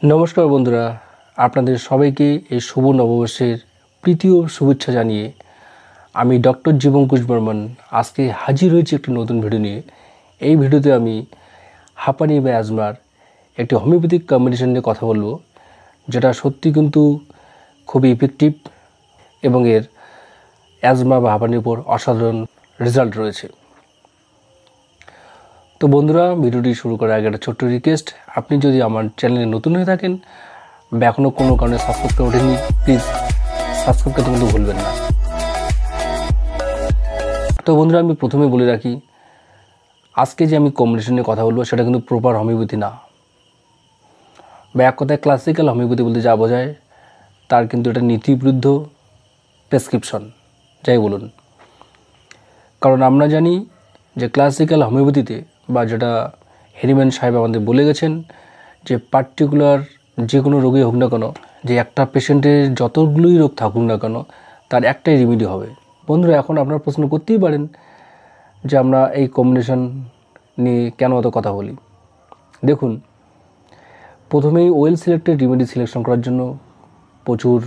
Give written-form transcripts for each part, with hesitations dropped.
নমস্কার বন্ধুরা, আপনাদের সবাইকে এই শুভ নববর্ষের প্রীতি ও শুভেচ্ছা জানিয়ে আমি ডক্টর জীবঙ্কুশ বর্মন আজকে হাজির হয়েছি একটি নতুন ভিডিও নিয়ে। এই ভিডিওতে আমি হাঁপানি বা অ্যাজমার একটি হোমিওপ্যাথিক কম্বিনেশন নিয়ে কথা বলবো, যেটা সত্যি কিন্তু খুবই ইফেক্টিভ এবং এর অ্যাজমা বা হাঁপানির উপর অসাধারণ রেজাল্ট রয়েছে। তো বন্ধুরা, ভিডিওটি শুরু করার আগে একটা ছোট্ট রিকোয়েস্ট, আপনি যদি আমার চ্যানেলে নতুন হয়ে থাকেন বা এখনও কোনো কারণে সাবস্ক্রাইব করে ওঠেনি, প্লিজ সাবস্ক্রাইব করতে কিন্তু ভুলবেন না। তো বন্ধুরা, আমি প্রথমে বলে রাখি, আজকে যে আমি কম্বিনেশন নিয়ে কথা বলবো সেটা কিন্তু প্রপার হোমিওপ্যাথি না, বা এক কথায় ক্লাসিক্যাল হোমিওপ্যাথি বলতে যা বোঝায় তার কিন্তু এটা নীতিবিরুদ্ধ প্রেসক্রিপশন, যাই বলুন। কারণ আমরা জানি যে ক্লাসিক্যাল হোমিওপ্যাথিতে, বা যেটা হেরিম্যান সাহেব আমাদের বলে গেছেন, যে পার্টিকুলার যে কোনো রোগী হোক না কেন, যে একটা পেশেন্টের যতগুলোই রোগ থাকুক না কেন তার একটাই রেমেডি হবে। বন্ধুরা, এখন আপনারা প্রশ্ন করতেই পারেন যে আমরা এই কম্বিনেশন নিয়ে কেন অত কথা বলি। দেখুন, প্রথমেই ওয়েল সিলেক্টেড রেমেডি সিলেকশন করার জন্য প্রচুর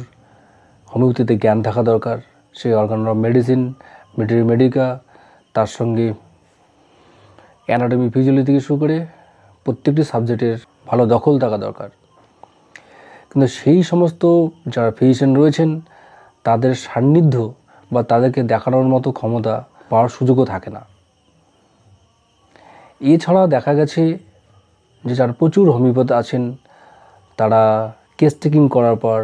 হোমিওপ্যাথিতে জ্ঞান থাকা দরকার। সেই organ of medicine, veterinary medica, তার সঙ্গে অ্যানাটমি ফিজিওলজি থেকে শুরু করে প্রত্যেকটি সাবজেক্টের ভালো দখল থাকা দরকার। কিন্তু সেই সমস্ত যারা ফিজিশিয়ান রয়েছেন তাদের সান্নিধ্য বা তাদেরকে দেখানোর মতো ক্ষমতা পাওয়ার সুযোগও থাকে না। এছাড়া দেখা গেছে যে যারা প্রচুর হোমিওপ্যাথ আছেন তারা কেস টেকিং করার পর,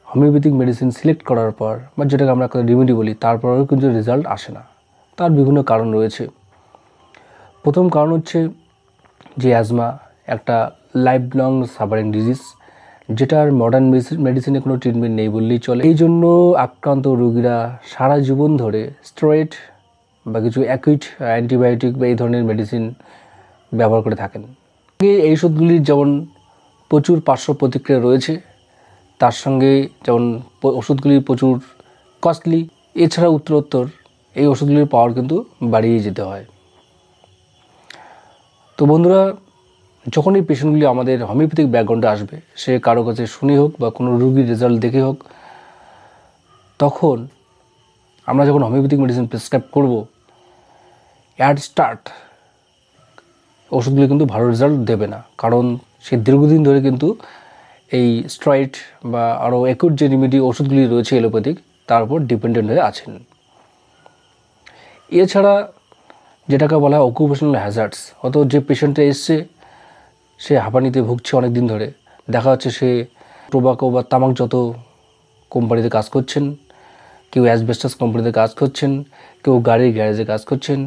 হোমিওপ্যাথিক মেডিসিন সিলেক্ট করার পর, বা যেটাকে আমরা রেমেডি বলি, তারপরেও কিন্তু রেজাল্ট আসে না। তার বিভিন্ন কারণ রয়েছে। প্রথম কারণ হচ্ছে যে অ্যাজমা একটা লাইফ লং সাফারিং ডিজিজ, যেটার মডার্ন মেডিসিনে কোনো ট্রিটমেন্ট নেই বললেই চলে। এই জন্য আক্রান্ত রোগীরা সারা জীবন ধরে স্টেরয়েড বা কিছু অ্যাকুইট অ্যান্টিবায়োটিক বা এই ধরনের মেডিসিন ব্যবহার করে থাকেন। এই ওষুধগুলির যেমন প্রচুর পার্শ্ব প্রতিক্রিয়া রয়েছে, তার সঙ্গে যেমন ওষুধগুলির প্রচুর কস্টলি, এছাড়া উত্তরোত্তর এই ওষুধগুলির পাওয়ার কিন্তু বাড়িয়ে যেতে হয়। তো বন্ধুরা, যখন এই পেশেন্টগুলি আমাদের হোমিওপ্যাথিক ব্যাকগ্রাউন্ডে আসবে, সে কারো কাছে শুনে হোক বা কোনো রোগীর রেজাল্ট দেখে হোক, তখন আমরা যখন হোমিওপ্যাথিক মেডিসিন প্রেসক্রাইব করব, অ্যাট স্টার্ট ওষুধগুলি কিন্তু ভালো রেজাল্ট দেবে না। কারণ সে দীর্ঘদিন ধরে কিন্তু এই স্টেরয়েড বা আরও অ্যাকুট যে রেমেডি ওষুধগুলি রয়েছে এলোপ্যাথিক, তার উপর ডিপেন্ডেন্ট হয়ে আছেন। এছাড়া যেটাকে বলা হয় অকুপেশনাল হ্যাজার্ডস, অত যে পেশেন্টটা এসছে সে হাঁপানিতে ভুগছে অনেক দিন ধরে, দেখা যাচ্ছে সে টোবাকো বা তামাকজাত কোম্পানিতে কাজ করছেন, কেউ অ্যাসবেস্টাস কোম্পানিতে কাজ করছেন, কেউ গাড়ির গ্যারেজে কাজ করছেন,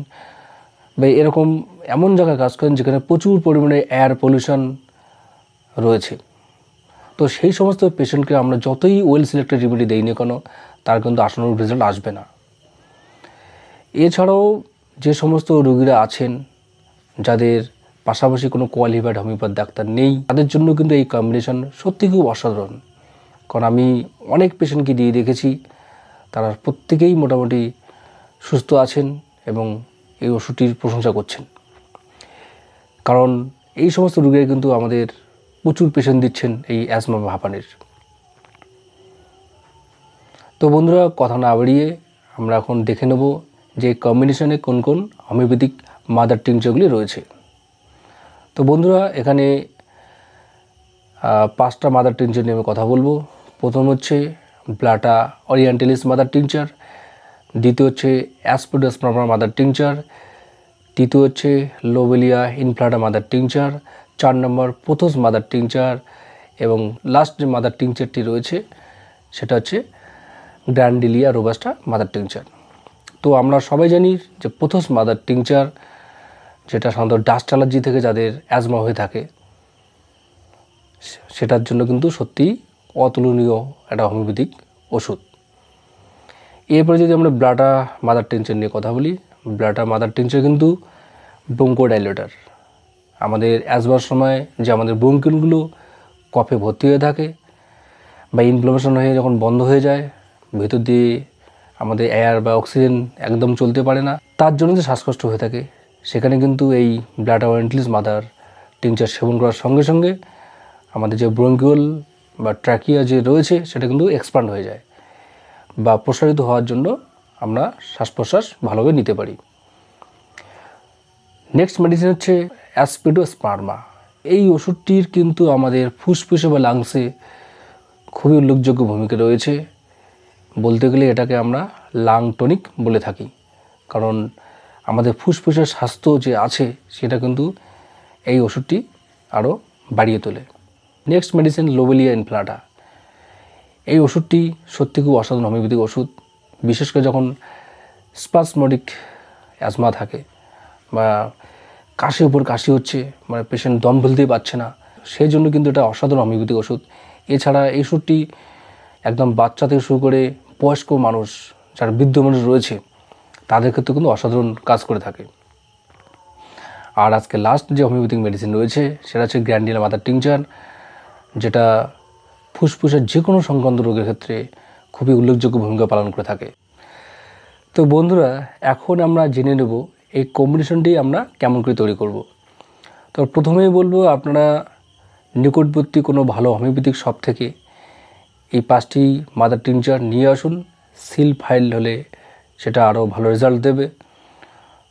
বা এরকম এমন জায়গায় কাজ করেন যেখানে প্রচুর পরিমাণে এয়ার পলিউশন রয়েছে। তো সেই সমস্ত পেশেন্টকে আমরা যতই ওয়েল সিলেক্টেড রেমেডি দেই না কেন, তার কিন্তু আশানুরূপ রেজাল্ট আসবে না। এছাড়াও যে সমস্ত রোগীরা আছেন যাদের পাশাপাশি কোনো কোয়ালিফাইড হোমিওপ্যাথ ডাক্তার নেই, তাদের জন্য কিন্তু এই কম্বিনেশন সত্যি খুব অসাধারণ। কারণ আমি অনেক পেশেন্টকে দিয়ে দেখেছি, তারা প্রত্যেকেই মোটামুটি সুস্থ আছেন এবং এই ওষুধটির প্রশংসা করছেন। কারণ এই সমস্ত রোগীরা কিন্তু আমাদের প্রচুর পেশেন্ট দিচ্ছেন এই অ্যাজমা বা হাঁপানির। তো বন্ধুরা, কথা না বাড়িয়ে আমরা এখন দেখে নেব যে কম্বিনেশনে কোন কোন হোমিওপ্যাথিক মাদার টিংচারগুলি রয়েছে। তো বন্ধুরা, এখানে 5টা মাদার টিংচার নিয়ে আমি কথা বলবো। প্রথম হচ্ছে ব্লাটা ওরিয়েন্টালিস মাদার টিংচার, দ্বিতীয় হচ্ছে অ্যাসপোডোসপার্মা মাদার টিংচার, তৃতীয় হচ্ছে লোবেলিয়া ইনফ্লাটা মাদার টিংচার, 4 নম্বর পোথোস মাদার টিংচার, এবং লাস্ট যে মাদার টিংচারটি রয়েছে সেটা হচ্ছে গ্র্যান্ডিলিয়া রোবাস্টা মাদার টিংচার। তো আমরা সবাই জানি যে পোথোস মাদার টিংচার, যেটা সাধারণত ডাস্ট অ্যালার্জি থেকে যাদের অ্যাজমা হয়ে থাকে, সেটার জন্য কিন্তু সত্যিই অতুলনীয় একটা হোমিওপ্যাথিক ওষুধ। এরপরে যদি আমরা ব্লাটা মাদার টিংচার নিয়ে কথা বলি, ব্লাটা মাদার টিংচার কিন্তু ব্রঙ্কোডাইলেটর। আমাদের অ্যাজমার সময় যে আমাদের ব্রঙ্কিলগুলো কফে ভর্তি হয়ে থাকে বা ইনফ্লামেশন হয়ে যখন বন্ধ হয়ে যায়, ভেতর দিয়ে আমাদের এয়ার বা অক্সিজেন একদম চলতে পারে না, তার জন্য যে শ্বাসকষ্ট হয়ে থাকে, সেখানে কিন্তু এই ব্লাটা ওরিয়েন্টালিস মাদার টিংচার সেবন করার সঙ্গে সঙ্গে আমাদের যে ব্রঙ্কিওল বা ট্র্যাকিয়া যে রয়েছে সেটা কিন্তু এক্সপ্যান্ড হয়ে যায় বা প্রসারিত হওয়ার জন্য আমরা শ্বাস প্রশ্বাস ভালোভাবে নিতে পারি। নেক্সট মেডিসিন হচ্ছে অ্যাসপিডোস্পার্মা। এই ওষুধটির কিন্তু আমাদের ফুসফুসে বা লাংসে খুবই উল্লেখযোগ্য ভূমিকা রয়েছে। বলতে গেলে এটাকে আমরা লাং টনিক বলে থাকি, কারণ আমাদের ফুসফুসের স্বাস্থ্য যে আছে সেটা কিন্তু এই ওষুধটি আরও বাড়িয়ে তোলে। Next medicine lobelia inflata. এই ওষুধটি সত্যি খুব অসাধারণ হোমিওপ্যাথিক ওষুধ, বিশেষ করে যখন স্পাসমোডিক অ্যাজমা থাকে বা কাশির উপর কাশি হচ্ছে, মানে পেশেন্ট দম ফেলতেই পারছে না, সেই জন্য কিন্তু এটা অসাধারণ হোমিওপ্যাথিক ওষুধ। এছাড়া এই ওষুধটি একদম বাচ্চা থেকে শুরু করে বয়স্ক মানুষ, যারা বৃদ্ধ মানুষ রয়েছে, তাদের ক্ষেত্রে কিন্তু অসাধারণ কাজ করে থাকে। আর আজকে লাস্ট যে হোমিওপ্যাথিক মেডিসিন রয়েছে সেটা হচ্ছে গ্র্যান্ডিলা মাদার টিংচার, যেটা ফুসফুসের যে কোনো সংক্রান্ত রোগের ক্ষেত্রে খুবই উল্লেখযোগ্য ভূমিকা পালন করে থাকে। তো বন্ধুরা, এখন আমরা জেনে নেব এই কম্বিনেশনটি আমরা কেমন করে তৈরি করব। তো প্রথমেই বলবো, আপনারা নিকটবর্তী কোনো ভালো হোমিওপ্যাথিক শপ থেকে এই 5টি মাদার টিংচার নিয়ে আসুন। সিল ফাইল হলে সেটা আরও ভালো রেজাল্ট দেবে।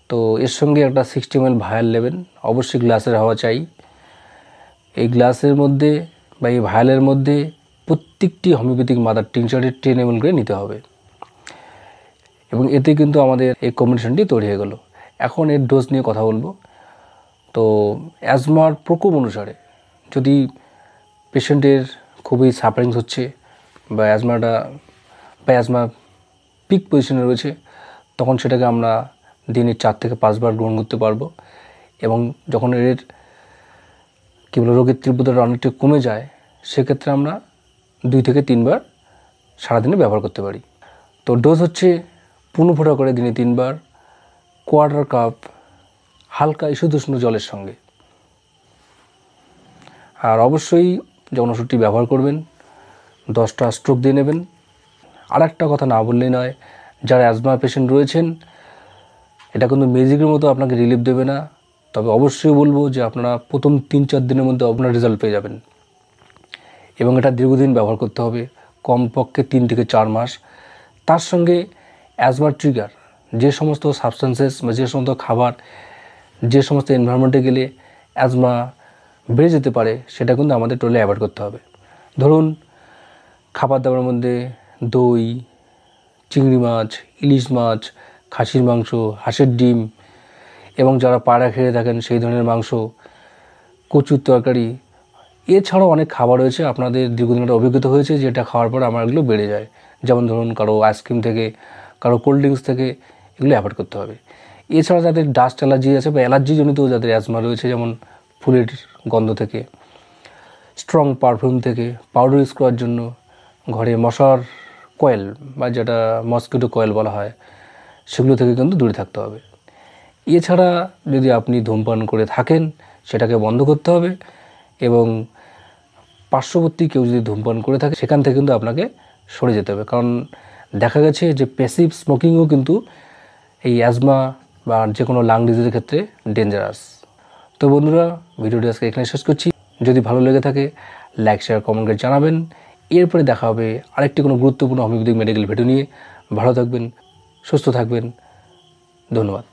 তো এর সঙ্গে একটা 60 ml ভায়াল নেবেন, অবশ্যই গ্লাসের হওয়া চাই। এই গ্লাসের মধ্যে বা এই ভায়ালের মধ্যে প্রত্যেকটি হোমিওপ্যাথিক মাদার টিংচারের 10 ml করে নিতে হবে, এবং এতে কিন্তু আমাদের এই কম্বিনেশনটি তৈরি হয়ে গেল। এখন এর ডোজ নিয়ে কথা বলবো। তো অ্যাজমার প্রকোপ অনুসারে যদি পেশেন্টের খুবই সাফারিংস হচ্ছে বা অ্যাজমা পিক পজিশনে রয়েছে, তখন সেটাকে আমরা দিনে 4 থেকে 5 বার গ্রহণ করতে পারবো। এবং যখন এর রোগের তীব্রতাটা অনেকটা কমে যায়, সেক্ষেত্রে আমরা 2 থেকে 3 বার সারাদিনে ব্যবহার করতে পারি। তো ডোজ হচ্ছে 15 ফোঁটা করে দিনে 3 বার, কোয়ার্টার কাপ হালকা ইসুদুষ্ণ জলের সঙ্গে। আর অবশ্যই যখন ওষুধটি ব্যবহার করবেন 10টা স্ট্রোক দিয়ে নেবেন। আর একটা কথা না বললেই নয়, যারা অ্যাজমা পেশেন্ট রয়েছেন, এটা কিন্তু ম্যাজিকের মতো আপনাকে রিলিফ দেবে না, তবে অবশ্যই বলবো যে আপনারা প্রথম 3-4 দিনের মধ্যে আপনার রেজাল্ট পেয়ে যাবেন। এবং এটা দীর্ঘদিন ব্যবহার করতে হবে, কমপক্ষে 3 থেকে 4 মাস। তার সঙ্গে অ্যাজমার ট্রিগার যে সমস্ত সাবস্টেন্সেস বা যে সমস্ত খাবার, যে সমস্ত এনভায়রনমেন্টে গেলে অ্যাজমা বেড়ে যেতে পারে, সেটা কিন্তু আমাদের টোটালি অ্যাভয়েড করতে হবে। ধরুন, খাবার দাবারের মধ্যে দই, চিংড়ি মাছ, ইলিশ মাছ, খাসির মাংস, হাঁসের ডিম, এবং যারা পায়রা খেয়ে থাকেন সেই ধরনের মাংস, কচুর তরকারি, এছাড়াও অনেক খাবার রয়েছে আপনাদের দীর্ঘদিনের অভিজ্ঞতা হয়েছে যেটা খাওয়ার পর আমার এগুলো বেড়ে যায়। যেমন ধরুন, কারো আইসক্রিম থেকে, কারো কোল্ড ড্রিঙ্কস থেকে, এগুলো অ্যাভয়েড করতে হবে। এছাড়া যাদের ডাস্ট অ্যালার্জি আছে বা অ্যালার্জিজনিত যাদের অ্যাজমা রয়েছে, যেমন ফুলের গন্ধ থেকে, স্ট্রং পারফিউম থেকে, পাউডার ইউজ করার জন্য, ঘরে মশার কয়েল বা যেটা মসকিটো কয়েল বলা হয়, সেগুলো থেকে কিন্তু দূরে থাকতে হবে। এছাড়া যদি আপনি ধূমপান করে থাকেন, সেটাকে বন্ধ করতে হবে, এবং পার্শ্ববর্তী কেউ যদি ধূমপান করে থাকে সেখান থেকে কিন্তু আপনাকে সরে যেতে হবে, কারণ দেখা গেছে যে প্যাসিভ স্মোকিংও কিন্তু এই অ্যাজমা বা যে কোনো লাং ডিজিজের ক্ষেত্রে ডেঞ্জারাস। তো বন্ধুরা, ভিডিওটি আজকে এখানে শেষ করছি। যদি ভালো লেগে থাকে লাইক, শেয়ার, কমেন্ট করে জানাবেন। এরপরে দেখা হবে আরেকটি কোনো গুরুত্বপূর্ণ হোমিওপ্যাথিক মেডিকেল ভিডিও নিয়ে। ভালো থাকবেন, সুস্থ থাকবেন, ধন্যবাদ।